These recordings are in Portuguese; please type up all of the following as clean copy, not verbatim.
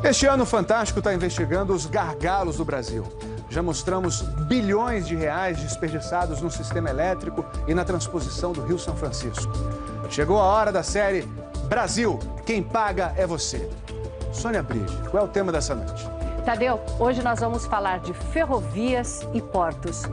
Este ano, o Fantástico está investigando os gargalos do Brasil. Já mostramos bilhões de reais desperdiçados no sistema elétrico e na transposição do Rio São Francisco. Chegou a hora da série Brasil, quem paga é você. Sônia Bride, qual é o tema dessa noite? Tadeu, hoje nós vamos falar de ferrovias e portos.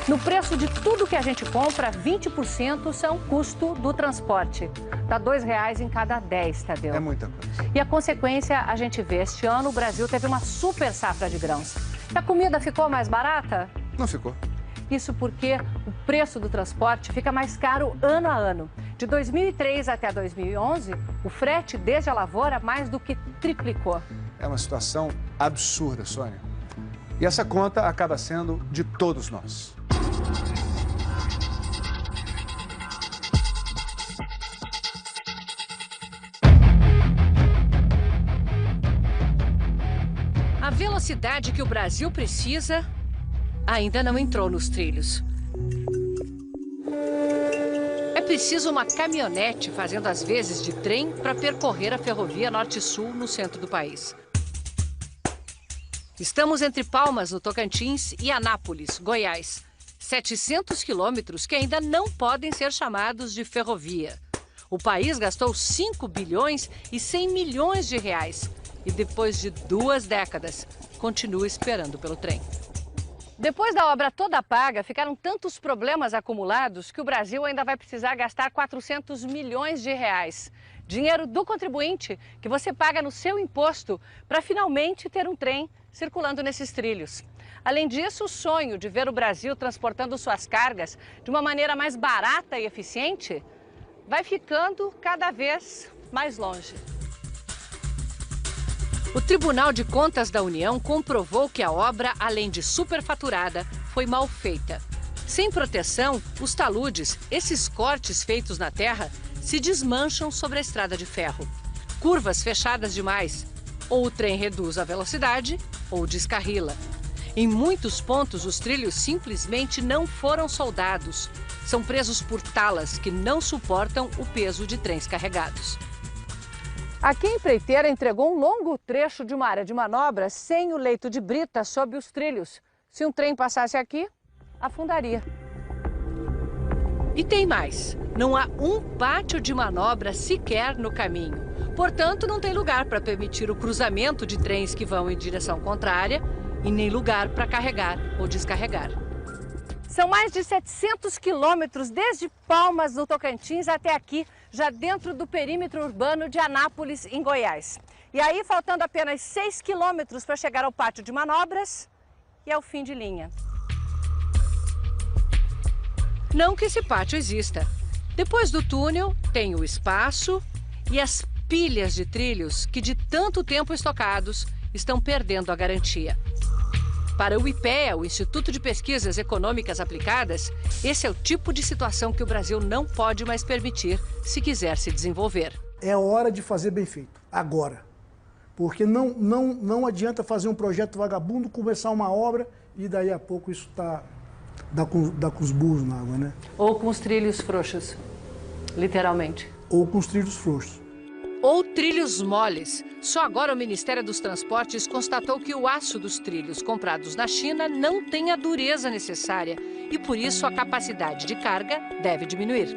No preço de tudo que a gente compra, 20% são custo do transporte. Dá R$2 em cada 10, Tadeu. É muita coisa. E a consequência a gente vê. Este ano o Brasil teve uma super safra de grãos. E a comida ficou mais barata? Não ficou. Isso porque o preço do transporte fica mais caro ano a ano. De 2003 até 2011, o frete desde a lavoura mais do que triplicou. É uma situação absurda, Sônia. E essa conta acaba sendo de todos nós. A velocidade que o Brasil precisa ainda não entrou nos trilhos. É preciso uma caminhonete fazendo as vezes de trem para percorrer a ferrovia Norte-Sul no centro do país. Estamos entre Palmas, no Tocantins, e Anápolis, Goiás. 700 quilômetros que ainda não podem ser chamados de ferrovia. O país gastou 5 bilhões e 100 milhões de reais. E depois de 2 décadas, continua esperando pelo trem. Depois da obra toda paga, ficaram tantos problemas acumulados que o Brasil ainda vai precisar gastar 400 milhões de reais. Dinheiro do contribuinte que você paga no seu imposto para finalmente ter um trem circulando nesses trilhos. Além disso, o sonho de ver o Brasil transportando suas cargas de uma maneira mais barata e eficiente vai ficando cada vez mais longe. O Tribunal de Contas da União comprovou que a obra, além de superfaturada, foi mal feita. Sem proteção, os taludes, esses cortes feitos na terra, se desmancham sobre a estrada de ferro. Curvas fechadas demais. Ou o trem reduz a velocidade, ou descarrila. Em muitos pontos, os trilhos simplesmente não foram soldados. São presos por talas que não suportam o peso de trens carregados. Aqui a empreiteira entregou um longo trecho de uma área de manobra sem o leito de brita sob os trilhos. Se um trem passasse aqui, afundaria. E tem mais. Não há um pátio de manobra sequer no caminho. Portanto, não tem lugar para permitir o cruzamento de trens que vão em direção contrária e nem lugar para carregar ou descarregar. São mais de 700 quilômetros desde Palmas, no Tocantins, até aqui, já dentro do perímetro urbano de Anápolis, em Goiás. E aí, faltando apenas 6 quilômetros para chegar ao pátio de manobras e ao fim de linha. Não que esse pátio exista. Depois do túnel, tem o espaço e as pilhas de trilhos que, de tanto tempo estocados, estão perdendo a garantia. Para o IPEA, o Instituto de Pesquisas Econômicas Aplicadas, esse é o tipo de situação que o Brasil não pode mais permitir se quiser se desenvolver. É hora de fazer bem feito, agora. Porque não adianta fazer um projeto vagabundo, começar uma obra e daí a pouco isso dá com os burros na água, né? Ou com os trilhos frouxos, literalmente. Ou com os trilhos frouxos. Ou trilhos moles. Só agora o Ministério dos Transportes constatou que o aço dos trilhos comprados na China não tem a dureza necessária e, por isso, a capacidade de carga deve diminuir.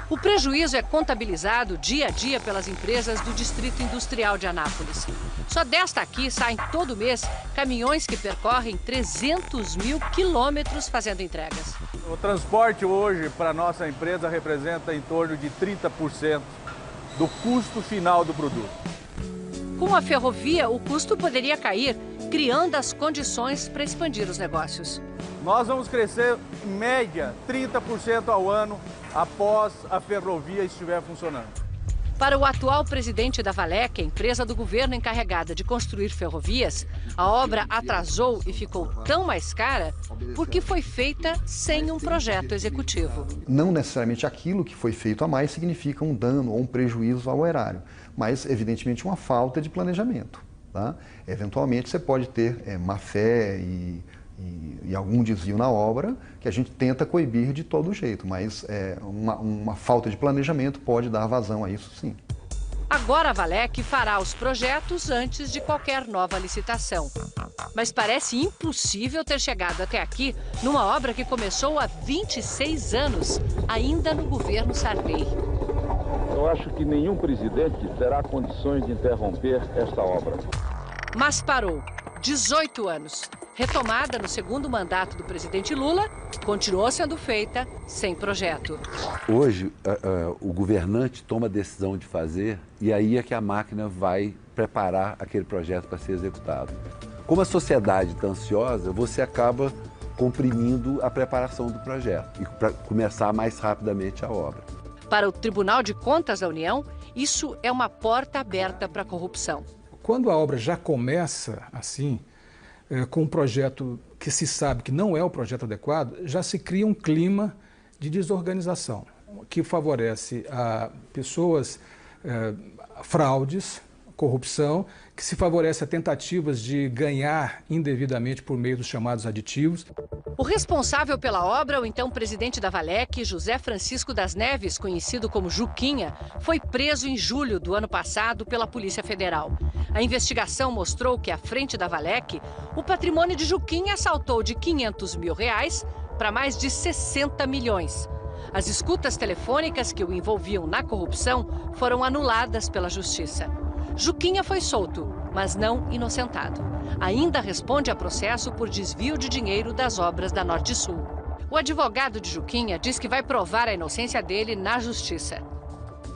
O prejuízo é contabilizado dia a dia pelas empresas do Distrito Industrial de Anápolis. Só desta aqui saem todo mês caminhões que percorrem 300 mil quilômetros fazendo entregas. O transporte hoje para a nossa empresa representa em torno de 30% do custo final do produto. Com a ferrovia, o custo poderia cair, criando as condições para expandir os negócios. Nós vamos crescer, em média, 30% ao ano após a ferrovia estiver funcionando. Para o atual presidente da Valec, a empresa do governo encarregada de construir ferrovias, a obra atrasou e ficou tão mais cara porque foi feita sem um projeto executivo. Não necessariamente aquilo que foi feito a mais significa um dano ou um prejuízo ao erário, mas evidentemente uma falta de planejamento. Tá? Eventualmente você pode ter má-fé e algum desvio na obra que a gente tenta coibir de todo jeito, mas uma falta de planejamento pode dar vazão a isso, sim. Agora a Valec fará os projetos antes de qualquer nova licitação. Mas parece impossível ter chegado até aqui numa obra que começou há 26 anos, ainda no governo Sarney. Eu acho que nenhum presidente terá condições de interromper esta obra. Mas parou. 18 anos. Retomada no segundo mandato do presidente Lula, continuou sendo feita sem projeto. Hoje, o governante toma a decisão de fazer e aí é que a máquina vai preparar aquele projeto para ser executado. Como a sociedade está ansiosa, você acaba comprimindo a preparação do projeto e para começar mais rapidamente a obra. Para o Tribunal de Contas da União, isso é uma porta aberta para a corrupção. Quando a obra já começa assim, com um projeto que se sabe que não é o projeto adequado, já se cria um clima de desorganização, que favorece a pessoas, fraudes, corrupção, que se favorece a tentativas de ganhar indevidamente por meio dos chamados aditivos. O responsável pela obra, o então presidente da Valec, José Francisco das Neves, conhecido como Juquinha, foi preso em julho do ano passado pela Polícia Federal. A investigação mostrou que, à frente da Valec, o patrimônio de Juquinha saltou de R$500 mil para mais de 60 milhões. As escutas telefônicas que o envolviam na corrupção foram anuladas pela Justiça. Juquinha foi solto, mas não inocentado. Ainda responde a processo por desvio de dinheiro das obras da Norte-Sul. O advogado de Juquinha diz que vai provar a inocência dele na Justiça.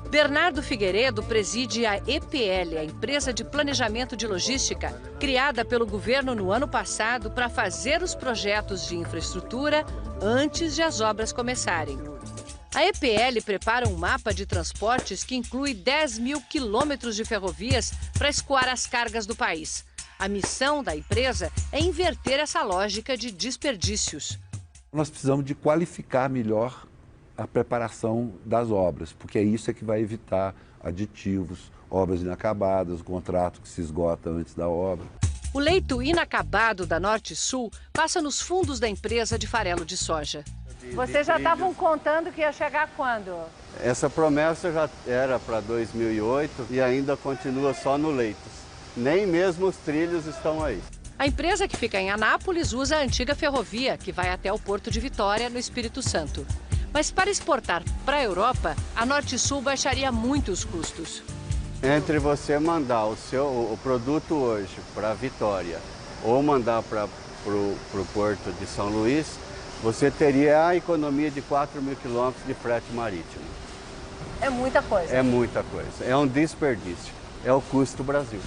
Bernardo Figueiredo preside a EPL, a empresa de planejamento de logística, criada pelo governo no ano passado para fazer os projetos de infraestrutura antes de as obras começarem. A EPL prepara um mapa de transportes que inclui 10 mil quilômetros de ferrovias para escoar as cargas do país. A missão da empresa é inverter essa lógica de desperdícios. Nós precisamos de qualificar melhor a preparação das obras, porque é isso que vai evitar aditivos, obras inacabadas, o contrato que se esgota antes da obra. O leito inacabado da Norte-Sul passa nos fundos da empresa de farelo de soja. Vocês já estavam contando que ia chegar quando? Essa promessa já era para 2008 e ainda continua só no Leitos. Nem mesmo os trilhos estão aí. A empresa que fica em Anápolis usa a antiga ferrovia que vai até o Porto de Vitória, no Espírito Santo. Mas para exportar para a Europa, a Norte-Sul baixaria muito os custos. Entre você mandar o produto hoje para Vitória ou mandar para o Porto de São Luís, você teria a economia de 4 mil quilômetros de frete marítimo. É muita coisa. É muita coisa. É um desperdício. É o custo do Brasil.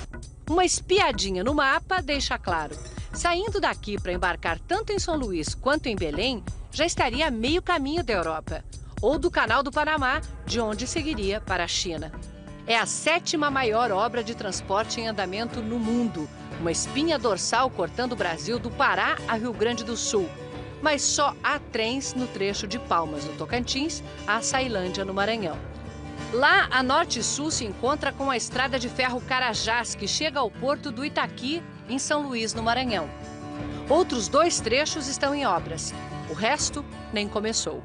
Uma espiadinha no mapa deixa claro. Saindo daqui para embarcar tanto em São Luís quanto em Belém, já estaria a meio caminho da Europa. Ou do Canal do Panamá, de onde seguiria para a China. É a 7ª maior obra de transporte em andamento no mundo. Uma espinha dorsal cortando o Brasil do Pará a Rio Grande do Sul. Mas só há trens no trecho de Palmas, no Tocantins, a Açailândia, no Maranhão. Lá, a Norte-Sul se encontra com a estrada de ferro Carajás, que chega ao porto do Itaqui, em São Luís, no Maranhão. Outros 2 trechos estão em obras. O resto nem começou.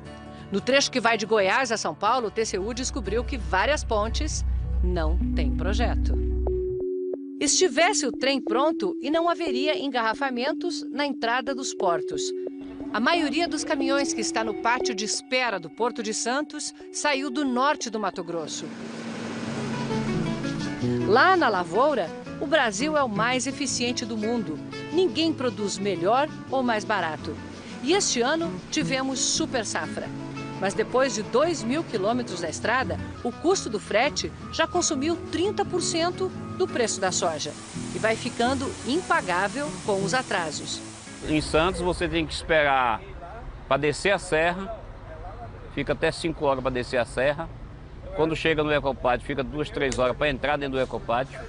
No trecho que vai de Goiás a São Paulo, o TCU descobriu que várias pontes não têm projeto. Estivesse o trem pronto e não haveria engarrafamentos na entrada dos portos. A maioria dos caminhões que está no pátio de espera do Porto de Santos saiu do norte do Mato Grosso. Lá na lavoura, o Brasil é o mais eficiente do mundo. Ninguém produz melhor ou mais barato. E este ano tivemos super safra. Mas depois de 2 mil quilômetros da estrada, o custo do frete já consumiu 30% do preço da soja. E vai ficando impagável com os atrasos. Em Santos você tem que esperar para descer a serra, fica até 5 horas para descer a serra. Quando chega no Ecopátio, fica 2, 3 horas para entrar dentro do Ecopátio.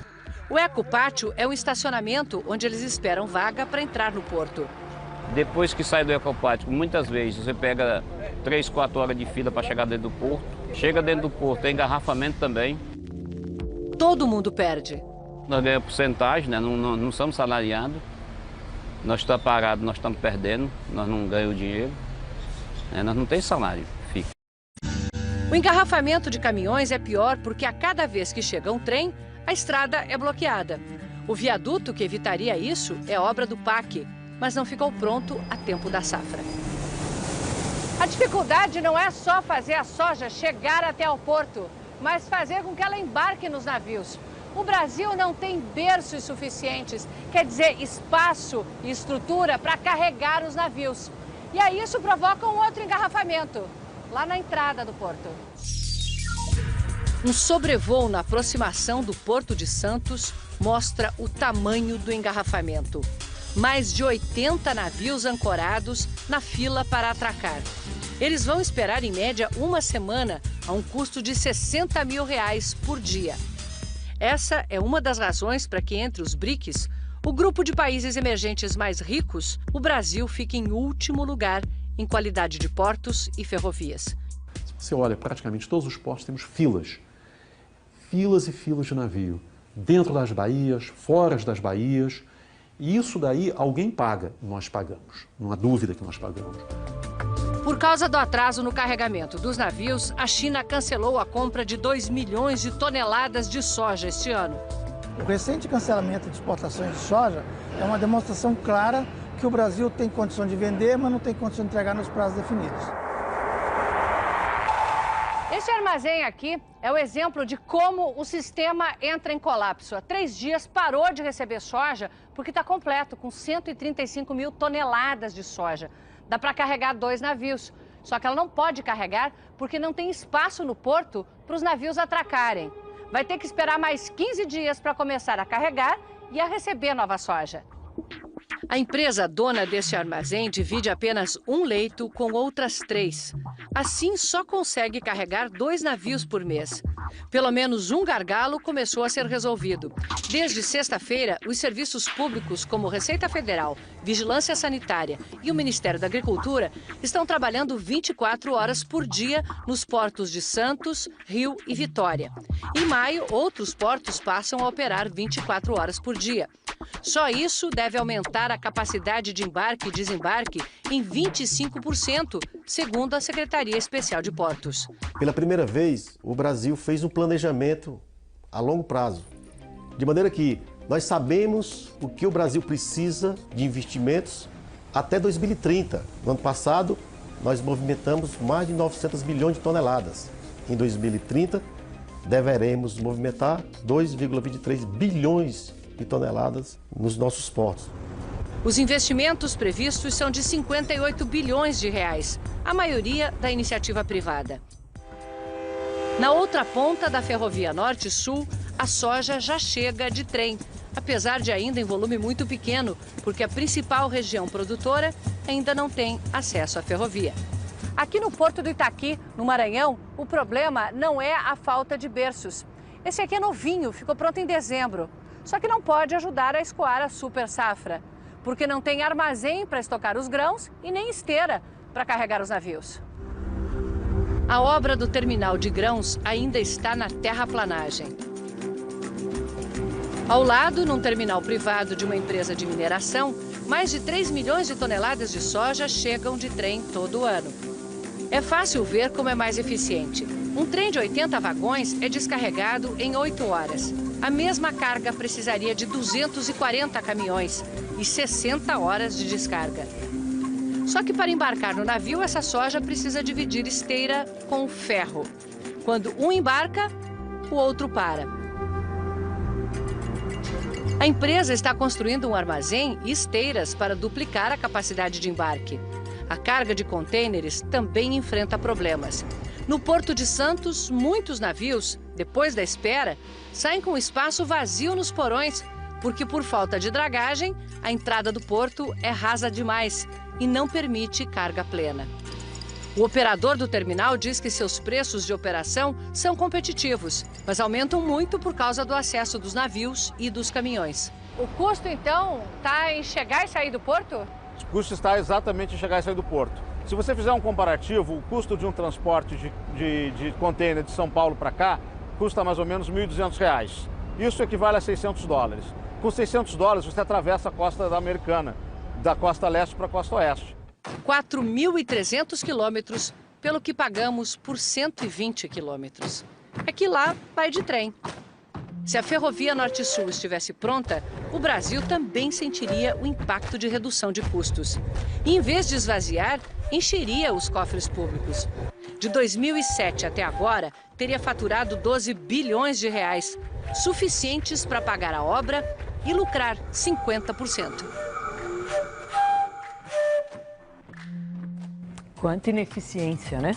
O Ecopátio é um estacionamento onde eles esperam vaga para entrar no porto. Depois que sai do Ecopátio, muitas vezes você pega 3, 4 horas de fila para chegar dentro do porto. Chega dentro do porto, tem engarrafamento também. Todo mundo perde. Nós ganhamos porcentagem, né? Não somos salariados. Nós estamos parados, nós estamos perdendo, nós não ganhamos dinheiro, né? Nós não temos salário, fica. O engarrafamento de caminhões é pior porque a cada vez que chega um trem, a estrada é bloqueada. O viaduto que evitaria isso é obra do PAC, mas não ficou pronto a tempo da safra. A dificuldade não é só fazer a soja chegar até o porto, mas fazer com que ela embarque nos navios. O Brasil não tem berços suficientes, quer dizer, espaço e estrutura para carregar os navios. E aí isso provoca um outro engarrafamento, lá na entrada do porto. Um sobrevoo na aproximação do Porto de Santos mostra o tamanho do engarrafamento. Mais de 80 navios ancorados na fila para atracar. Eles vão esperar, em média, uma semana, a um custo de R$60 mil por dia. Essa é uma das razões para que, entre os BRICS, o grupo de países emergentes mais ricos, o Brasil fica em último lugar em qualidade de portos e ferrovias. Se você olha praticamente todos os portos, temos filas. Filas e filas de navio. Dentro das baías, fora das baías. E isso daí alguém paga, nós pagamos. Não há dúvida que nós pagamos. Por causa do atraso no carregamento dos navios, a China cancelou a compra de 2 milhões de toneladas de soja este ano. O recente cancelamento de exportações de soja é uma demonstração clara que o Brasil tem condição de vender, mas não tem condição de entregar nos prazos definidos. Esse armazém aqui é o exemplo de como o sistema entra em colapso. Há 3 dias parou de receber soja porque está completo, com 135 mil toneladas de soja. Dá para carregar 2 navios, só que ela não pode carregar porque não tem espaço no porto para os navios atracarem. Vai ter que esperar mais 15 dias para começar a carregar e a receber nova soja. A empresa dona desse armazém divide apenas um leito com outras 3. Assim, só consegue carregar 2 navios por mês. Pelo menos um gargalo começou a ser resolvido. Desde sexta-feira, os serviços públicos como Receita Federal, Vigilância Sanitária e o Ministério da Agricultura estão trabalhando 24 horas por dia nos portos de Santos, Rio e Vitória. Em maio, outros portos passam a operar 24 horas por dia. Só isso deve aumentar a capacidade de embarque e desembarque em 25%, segundo a Secretaria Especial de Portos. Pela primeira vez, o Brasil fez um planejamento a longo prazo, de maneira que nós sabemos o que o Brasil precisa de investimentos até 2030. No ano passado, nós movimentamos mais de 900 bilhões de toneladas. Em 2030, deveremos movimentar 2,23 bilhões de toneladas nos nossos portos. Os investimentos previstos são de 58 bilhões de reais, a maioria da iniciativa privada. Na outra ponta da ferrovia Norte-Sul, a soja já chega de trem, apesar de ainda em volume muito pequeno, porque a principal região produtora ainda não tem acesso à ferrovia. Aqui no Porto do Itaqui, no Maranhão, o problema não é a falta de berços. Esse aqui é novinho, ficou pronto em dezembro. Só que não pode ajudar a escoar a super safra, porque não tem armazém para estocar os grãos e nem esteira para carregar os navios. A obra do terminal de grãos ainda está na terraplanagem. Ao lado, num terminal privado de uma empresa de mineração, mais de 3 milhões de toneladas de soja chegam de trem todo ano. É fácil ver como é mais eficiente. Um trem de 80 vagões é descarregado em 8 horas. A mesma carga precisaria de 240 caminhões e 60 horas de descarga. Só que para embarcar no navio, essa soja precisa dividir esteira com ferro. Quando um embarca, o outro para. A empresa está construindo um armazém e esteiras para duplicar a capacidade de embarque. A carga de contêineres também enfrenta problemas. No Porto de Santos, muitos navios, depois da espera, saem com espaço vazio nos porões, porque por falta de dragagem, a entrada do porto é rasa demais e não permite carga plena. O operador do terminal diz que seus preços de operação são competitivos, mas aumentam muito por causa do acesso dos navios e dos caminhões. O custo, então, está em chegar e sair do porto? O custo está exatamente em chegar e sair do porto. Se você fizer um comparativo, o custo de um transporte de contêiner de São Paulo para cá custa mais ou menos R$ 1.200. Isso equivale a $600. Com $600 você atravessa a costa da Americana, da costa leste para a costa oeste. 4.300 quilômetros pelo que pagamos por 120 quilômetros. É que lá vai de trem. Se a ferrovia Norte-Sul estivesse pronta, o Brasil também sentiria o impacto de redução de custos. E, em vez de esvaziar, encheria os cofres públicos. De 2007 até agora, teria faturado 12 bilhões de reais, suficientes para pagar a obra e lucrar 50%. Quanta ineficiência, né?